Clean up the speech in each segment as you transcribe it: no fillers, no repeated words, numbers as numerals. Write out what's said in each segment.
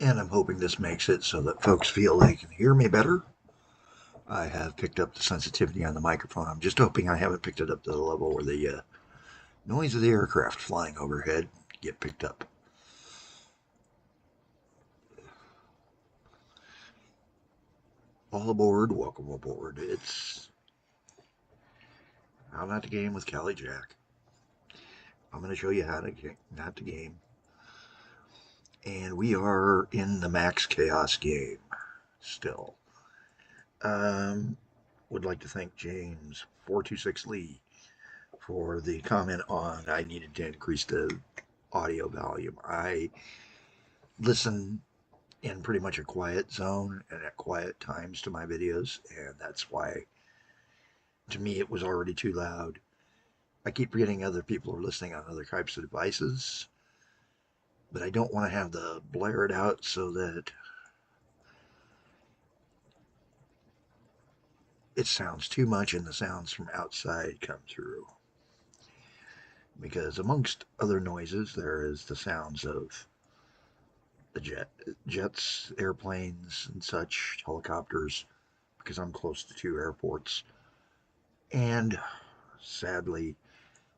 And I'm hoping this makes it so that folks feel they can hear me better. I have picked up the sensitivity on the microphone. I'm just hoping I haven't picked it up to the level where the noise of the aircraft flying overhead get picked up. All aboard, welcome aboard. It's How Not to Game with Callie Jack. I'm going to show you how to not to game. And we are in the Max Chaos game still. Would like to thank James 426 Lee for the comment on I needed to increase the audio volume. I listen in pretty much a quiet zone and at quiet times to my videos, and that's why to me it was already too loud. I keep forgetting other people are listening on other types of devices, but I don't want to have the blare it out so that it sounds too much and the sounds from outside come through. Because amongst other noises, there is the sounds of the jets, airplanes, and such, helicopters, because I'm close to two airports. And sadly,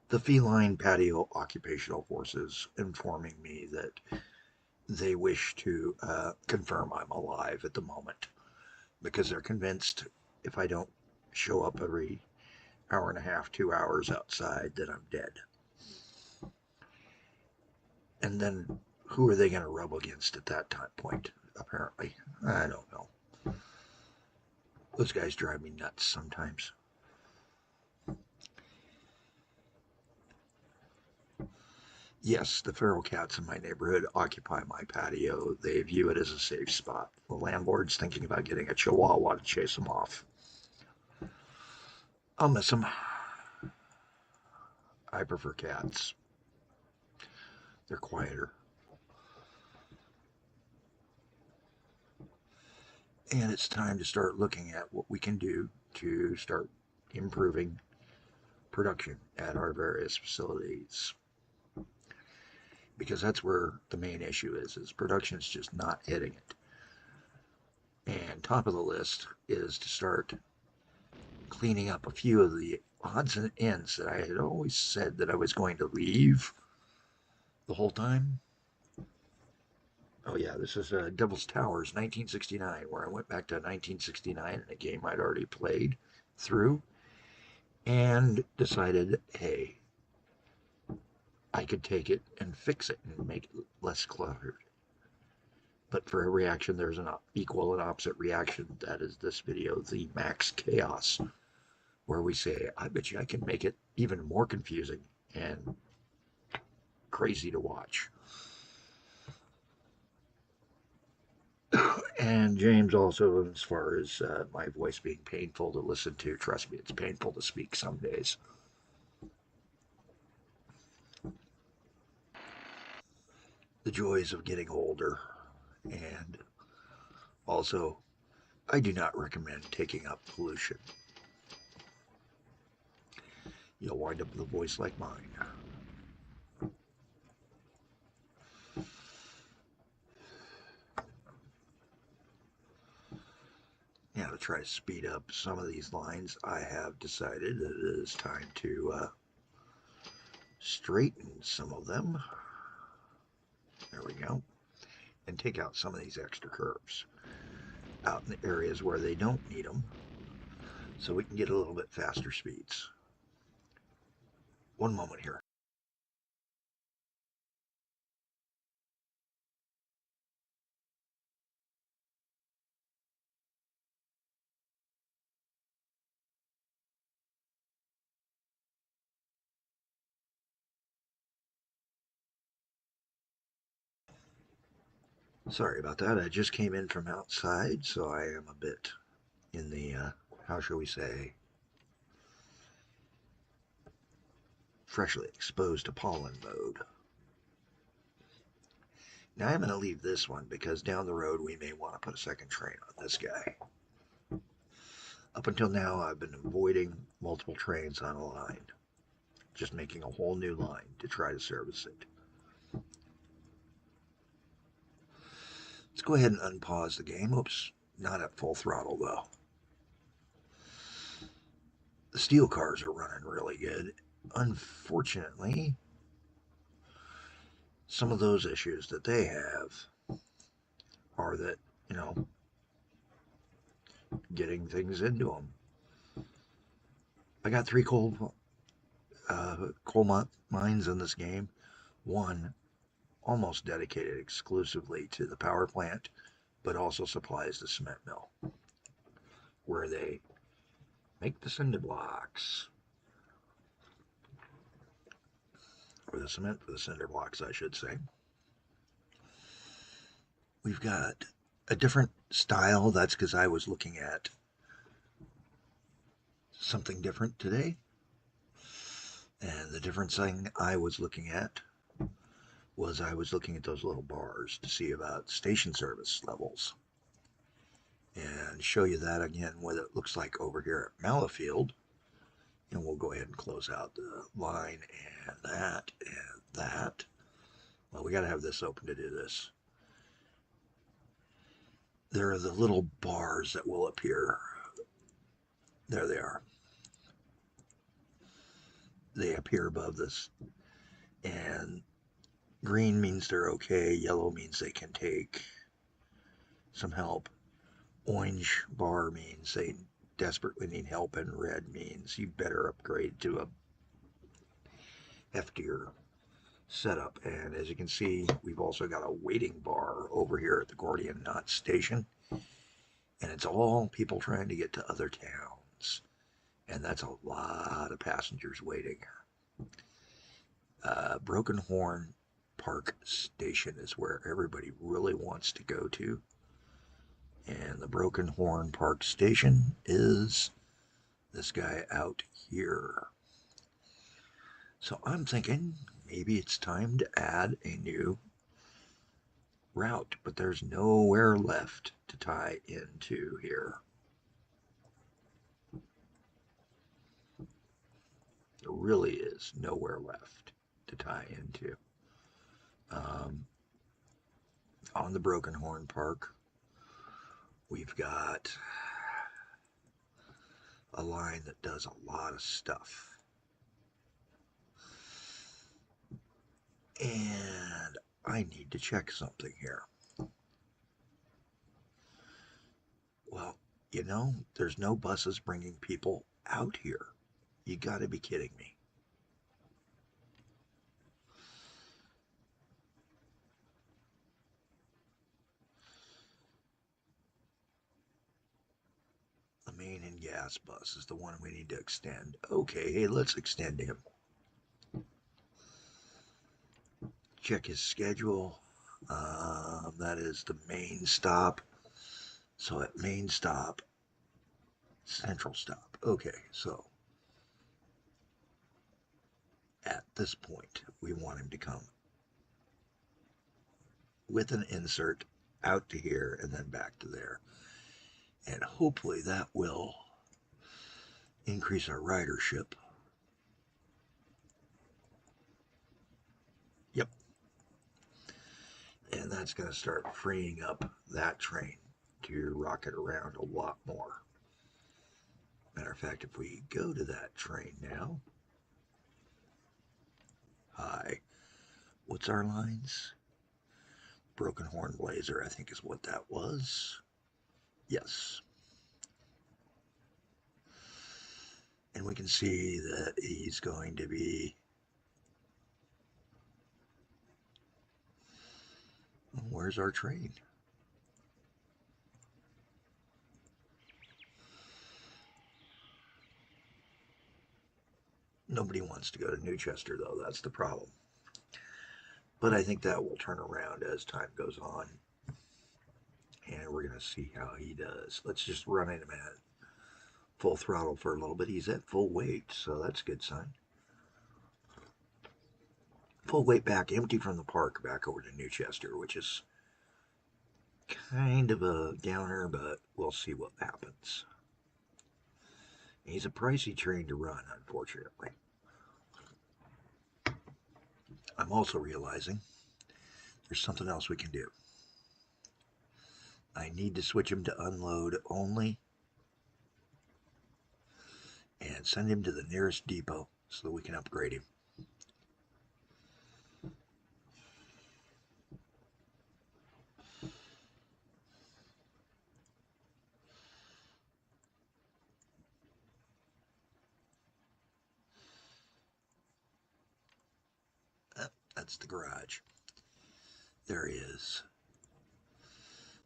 the Feline Patio Occupational Forces informing me that they wish to confirm I'm alive at the moment because they're convinced if I don't show up every hour and a half, 2 hours outside, that I'm dead. And then who are they going to rub against at that time point? Apparently, I don't know. Those guys drive me nuts sometimes. Yes, the feral cats in my neighborhood occupy my patio. They view it as a safe spot. The landlord's thinking about getting a chihuahua to chase them off. I'll miss them. I prefer cats. They're quieter. And it's time to start looking at what we can do to start improving production at our various facilities. Because that's where the main issue is production's just not hitting it. And top of the list is to start cleaning up a few of the odds and ends that I had always said that I was going to leave the whole time. Oh yeah, this is Devil's Towers 1969, where I went back to 1969 in a game I'd already played through and decided, hey, I could take it and fix it and make it less cluttered. But for every action, there's an equal and opposite reaction. That is this video, the Max Chaos, where we say, I bet you I can make it even more confusing and crazy to watch. And James also, as far as my voice being painful to listen to, trust me, it's painful to speak some days. The joys of getting older. And also, I do not recommend taking up pollution. You'll wind up with a voice like mine. Now, to try to speed up some of these lines, I have decided that it is time to straighten some of them. There we go. And take out some of these extra curves out in the areas where they don't need them so we can get a little bit faster speeds. One moment here. Sorry about that. I just came in from outside, so I am a bit in the, how shall we say, freshly exposed to pollen mode. Now I'm going to leave this one because down the road we may want to put a second train on this guy. Up until now, I've been avoiding multiple trains on a line, just making a whole new line to try to service it. It's go ahead and unpause the game. Oops, not at full throttle though. The steel cars are running really good. Unfortunately, some of those issues that they have are that, you know, getting things into them. I got 3 coal mines in this game. One almost dedicated exclusively to the power plant, but also supplies the cement mill, where they make the cinder blocks, or the cement for the cinder blocks, I should say. We've got a different style. That's because I was looking at something different today. And the different thing I was looking at was I was looking at those little bars to see about station service levels. And show you that again, what it looks like over here at Mallowfield. And we'll go ahead and close out the line and that and that. Well, we got to have this open to do this. There are the little bars that will appear. There they are. They appear above this. And green means they're okay. Yellow means they can take some help. Orange bar means they desperately need help. And red means you better upgrade to a heftier setup. And as you can see, we've also got a waiting bar over here at the Gordian Knot station. And it's all people trying to get to other towns. And that's a lot of passengers waiting. Broken Horn Park Station is where everybody really wants to go to. And the Broken Horn Park Station is this guy out here. So I'm thinking maybe it's time to add a new route, but there's nowhere left to tie into here. There really is nowhere left to tie into. On the Broken Horn Park, we've got a line that does a lot of stuff. And I need to check something here. Well, you know, there's no buses bringing people out here. You gotta be kidding me. The main and gas bus is the one we need to extend. Okay, hey, let's extend him. Check his schedule. That is the main stop. So at main stop, central stop. Okay, so at this point, we want him to come with an insert out to here and then back to there. And hopefully that will increase our ridership. Yep. And that's going to start freeing up that train to rocket around a lot more. Matter of fact, if we go to that train now, hi, what's our lines? Broken Horn Blazer, I think is what that was. Yes. And we can see that he's going to be, where's our train? Nobody wants to go to Newchester, though. That's the problem. But I think that will turn around as time goes on. And we're going to see how he does. Let's just run him at full throttle for a little bit. He's at full weight, so that's a good sign. Full weight back, empty from the park, back over to Newchester, which is kind of a downer, but we'll see what happens. He's a pricey train to run, unfortunately. I'm also realizing there's something else we can do. I need to switch him to unload only and send him to the nearest depot so that we can upgrade him. That's the garage. There he is.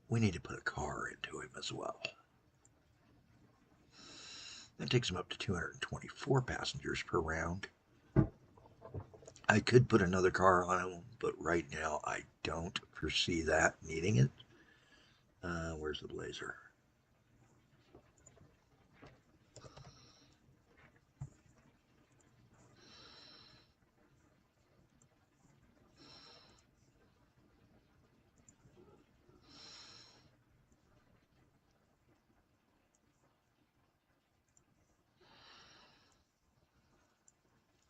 We need to put a car into him as well. That takes him up to 224 passengers per round. I could put another car on him, but right now I don't foresee that needing it. Where's the Blazer?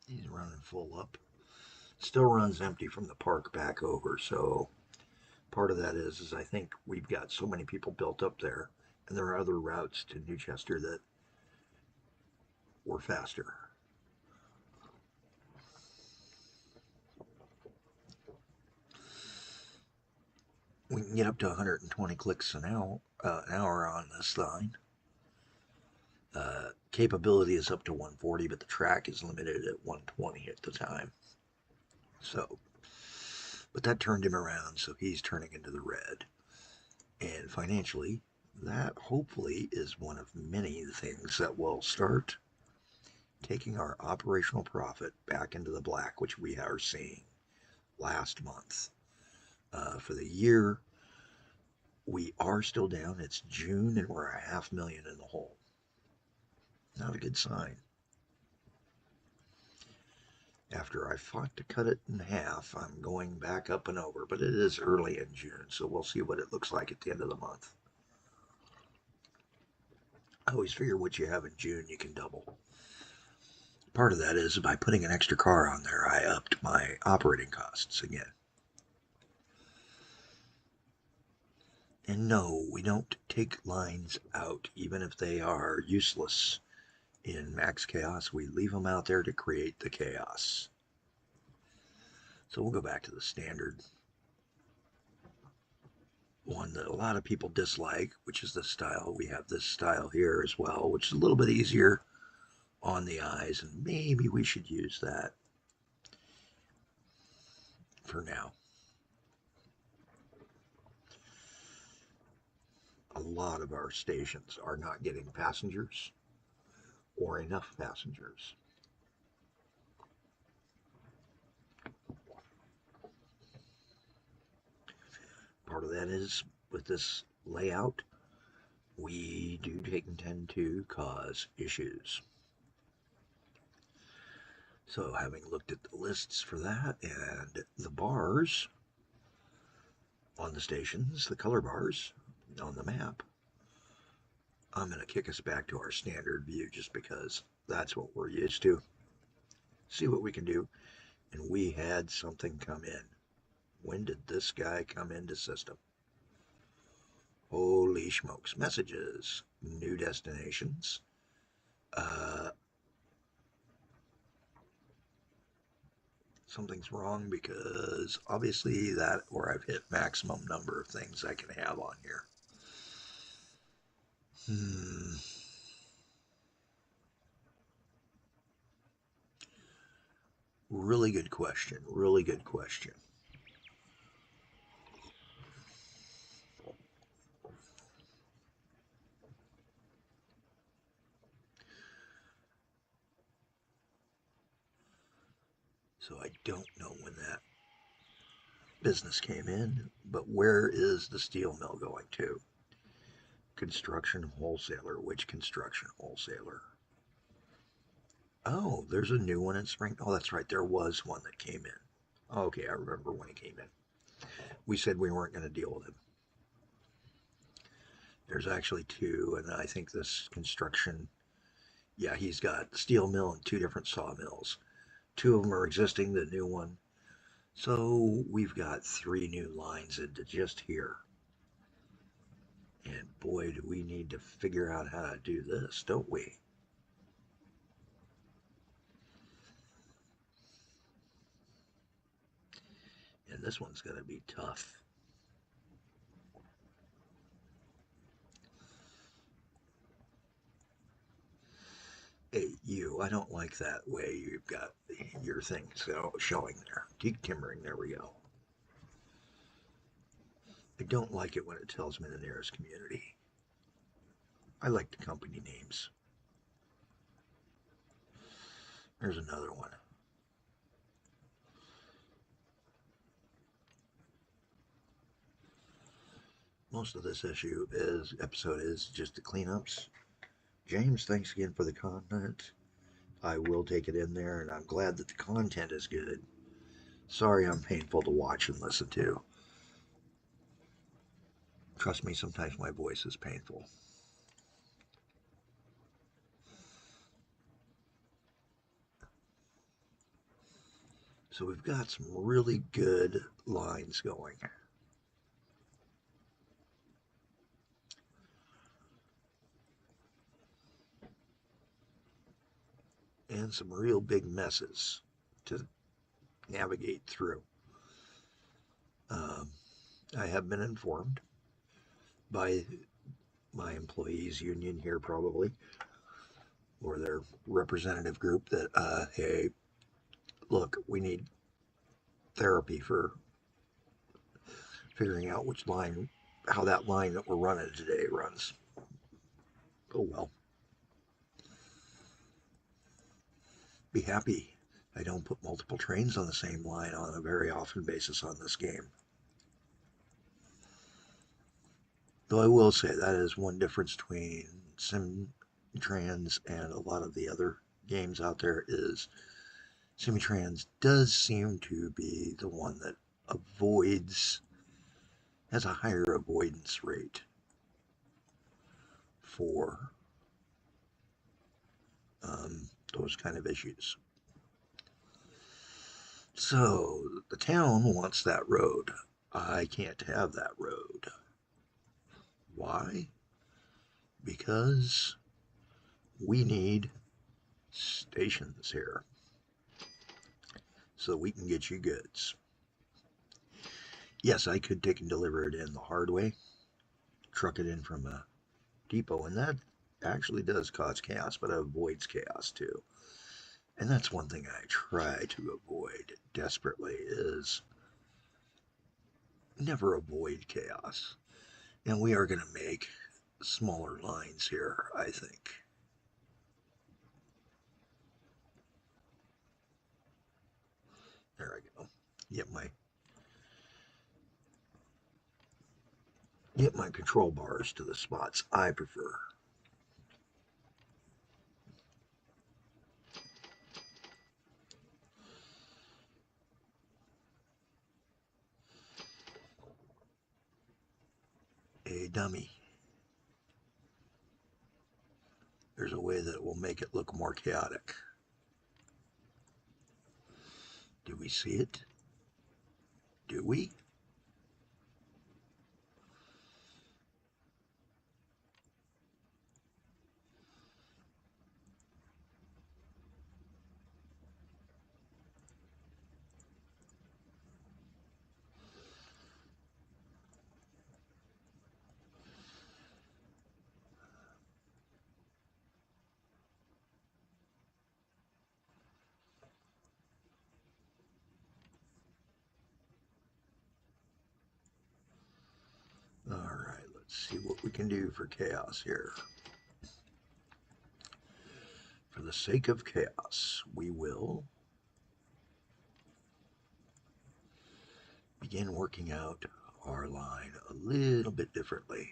He's running full up. Still runs empty from the park back over, so part of that is I think we've got so many people built up there, and there are other routes to Newchester that were faster. We can get up to 120 clicks an hour on this line. Capability is up to 140, but the track is limited at 120 at the time. So, but that turned him around, so he's turning into the red. And financially, that hopefully is one of many things that will start taking our operational profit back into the black, which we are seeing last month. For the year, we are still down. It's June, and we're $500,000 in the hole. Not a good sign. After I fought to cut it in half, I'm going back up and over, but it is early in June, so we'll see what it looks like at the end of the month. I always figure what you have in June, you can double. Part of that is by putting an extra car on there, I upped my operating costs again. And no, we don't take lines out, even if they are useless. In Max Chaos, we leave them out there to create the chaos. So we'll go back to the standard one that a lot of people dislike, which is this style. We have this style here as well, which is a little bit easier on the eyes, and maybe we should use that for now. A lot of our stations are not getting passengers or enough passengers. Part of that is with this layout, we do tend to cause issues. So having looked at the lists for that and the bars on the stations, the color bars on the map, I'm going to kick us back to our standard view just because that's what we're used to. See what we can do. And we had something come in. When did this guy come into system? Holy smokes. Messages. New destinations. Something's wrong because obviously that, or I've hit maximum number of things I can have on here. Really good question. Really good question. So I don't know when that business came in, but where is the steel mill going to? Construction wholesaler. Which construction wholesaler? Oh, there's a new one in Spring. Oh, that's right. There was one that came in. Okay, I remember when he came in. We said we weren't going to deal with him. There's actually two, and I think this construction, yeah, he's got the steel mill and two different sawmills. Two of them are existing, the new one. So we've got three new lines into just here. And boy, do we need to figure out how to do this, don't we? And this one's going to be tough. Hey, you, I don't like that way you've got your thing showing there. Teak timbering, there we go. I don't like it when it tells me the nearest community. I like the company names. There's another one. Most of this episode is just the cleanups. James, thanks again for the content. I will take it in there, and I'm glad that the content is good. Sorry I'm painful to watch and listen to. Trust me, sometimes my voice is painful. So we've got some really good lines going. And some real big messes to navigate through. I have been informed by my employees union here probably, or their representative group that, hey, look, we need therapy for figuring out which line, how that line that we're running today runs. Oh well. Be happy I don't put multiple trains on the same line on a very often basis on this game. Though I will say that is one difference between Simutrans and a lot of the other games out there is Simutrans does seem to be the one that has a higher avoidance rate for those kind of issues. So the town wants that road. I can't have that road. Why? Because we need stations here so we can get you goods. Yes, I could take and deliver it in the hard way, truck it in from a depot, and that actually does cause chaos, but it avoids chaos too. And that's one thing I try to avoid desperately is never avoid chaos. And we are going to make smaller lines here, I think. There I go. Get my control bars to the spots I prefer. A dummy. There's a way that will make it look more chaotic. Do we see it? Do we? All right, let's see what we can do for chaos here. For the sake of chaos, we will begin working out our line a little bit differently.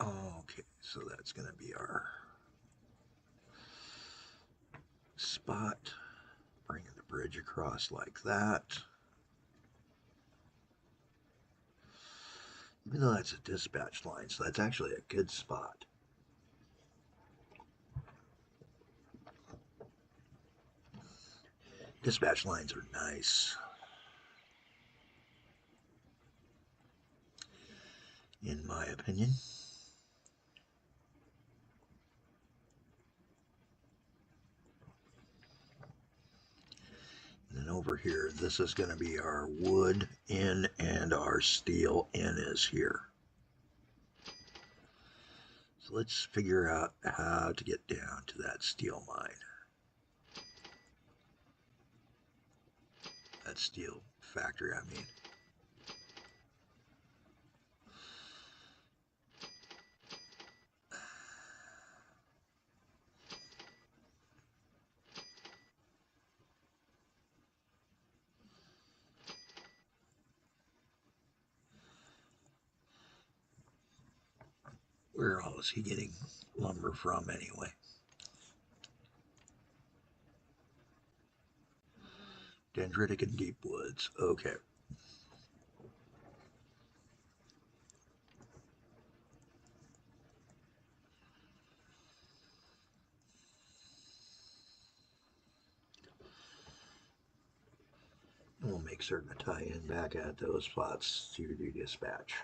Okay, so that's going to be our spot. Bringing the bridge across like that. Even though that's a dispatch line, so that's actually a good spot. Dispatch lines are nice, in my opinion. And then over here, this is going to be our wood in and our steel in is here. So let's figure out how to get down to that steel mine. That steel factory, I mean. Where all is he getting lumber from anyway? Dendritic and deep woods. Okay. And we'll make certain to tie in back at those spots to do dispatch.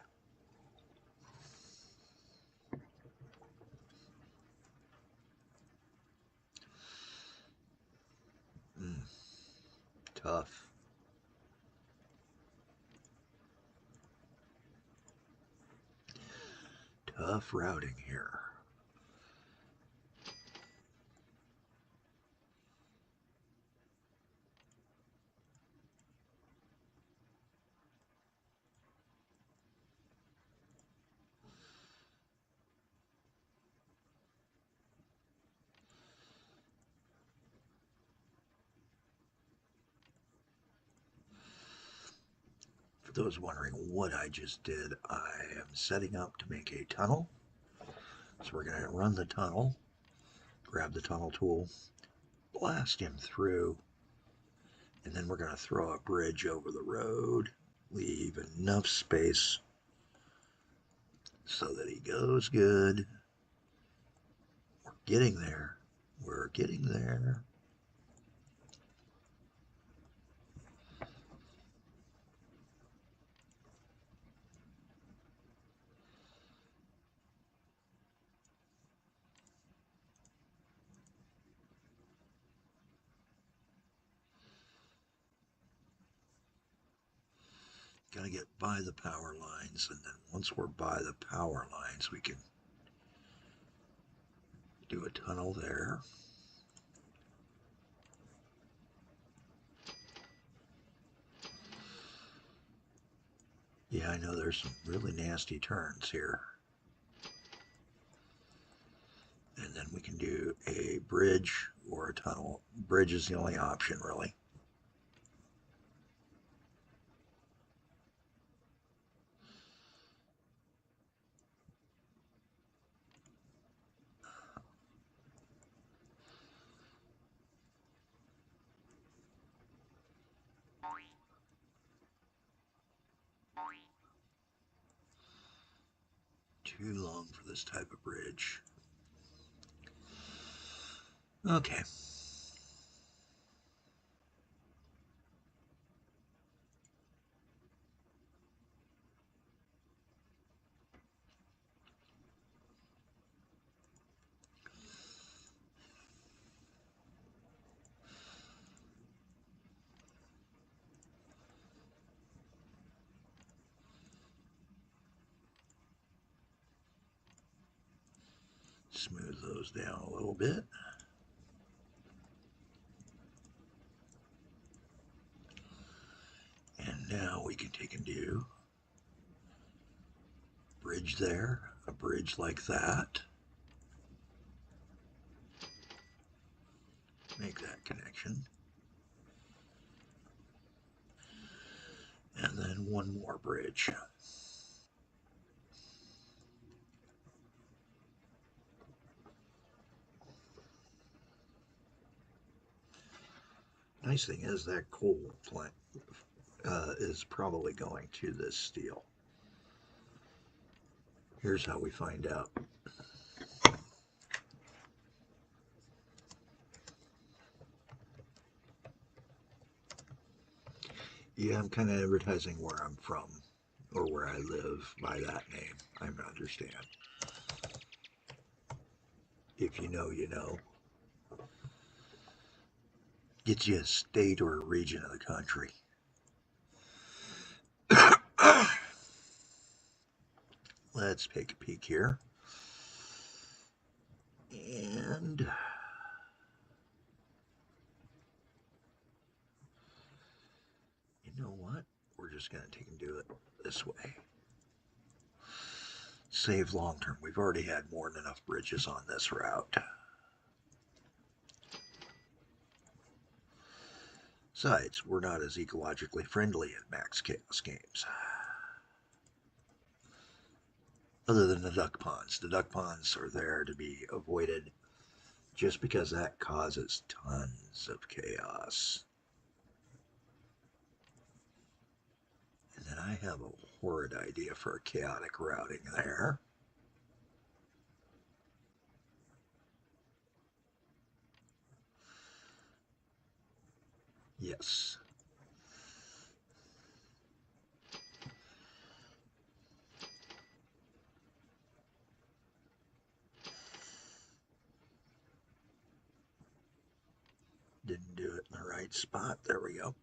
Tough. Tough routing here. For those wondering what I just did, I am setting up to make a tunnel. So we're going to run the tunnel, grab the tunnel tool, blast him through, and then we're going to throw a bridge over the road, leave enough space so that he goes good. We're getting there. We're getting there. Got to get by the power lines, and then once we're by the power lines, we can do a tunnel there. Yeah, I know there's some really nasty turns here. And then we can do a bridge or a tunnel. Bridge is the only option, really. Too long for this type of bridge. Okay. Smooth those down a little bit. And now we can take and do bridge there, a bridge like that. Make that connection. And then one more bridge. Nice thing is that coal plant is probably going to this steel. Here's how we find out. Yeah, I'm kind of advertising where I'm from or where I live by that name. I understand. If you know, you know. Gets you a state or a region of the country. Let's take a peek here. And you know what? We're just going to take and do it this way. Save long term. We've already had more than enough bridges on this route. Besides, we're not as ecologically friendly at Max Chaos games. Other than the duck ponds. The duck ponds are there to be avoided just because that causes tons of chaos. And then I have a horrid idea for a chaotic routing there. Yes. Didn't do it in the right spot. There we go.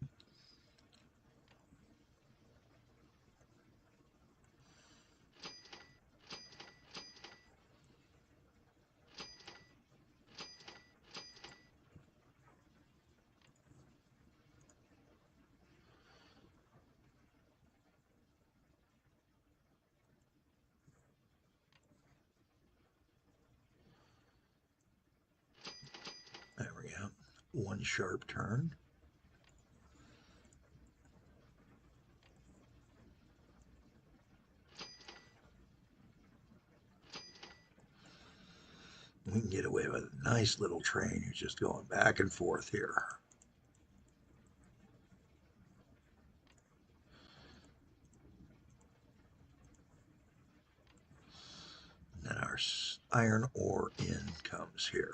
There we go. One sharp turn. We can get away with a nice little train who's just going back and forth here. And then our iron ore in comes here.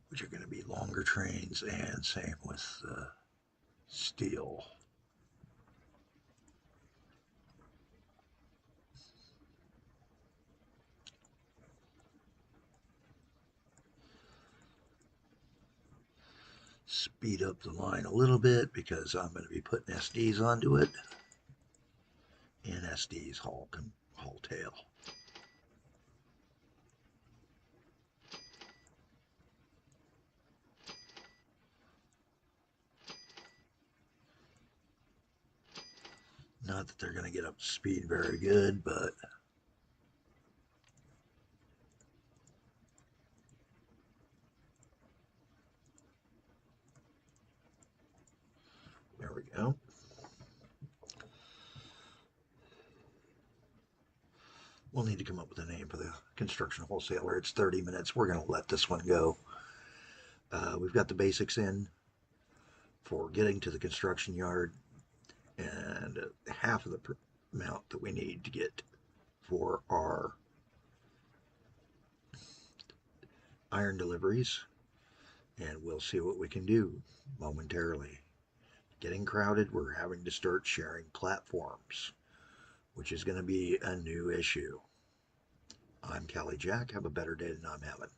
Which are going to be longer trains, and same with steel. Speed up the line a little bit because I'm going to be putting SDs onto it. And SDs haul tail. Not that they're going to get up to speed very good, but there we go. We'll need to come up with a name for the construction wholesaler. It's 30 minutes. We're going to let this one go. We've got the basics in for getting to the construction yard and half of the amount that we need to get for our iron deliveries. And we'll see what we can do momentarily. Getting crowded, we're having to start sharing platforms, which is going to be a new issue. I'm Callie Jack. Have a better day than I'm having.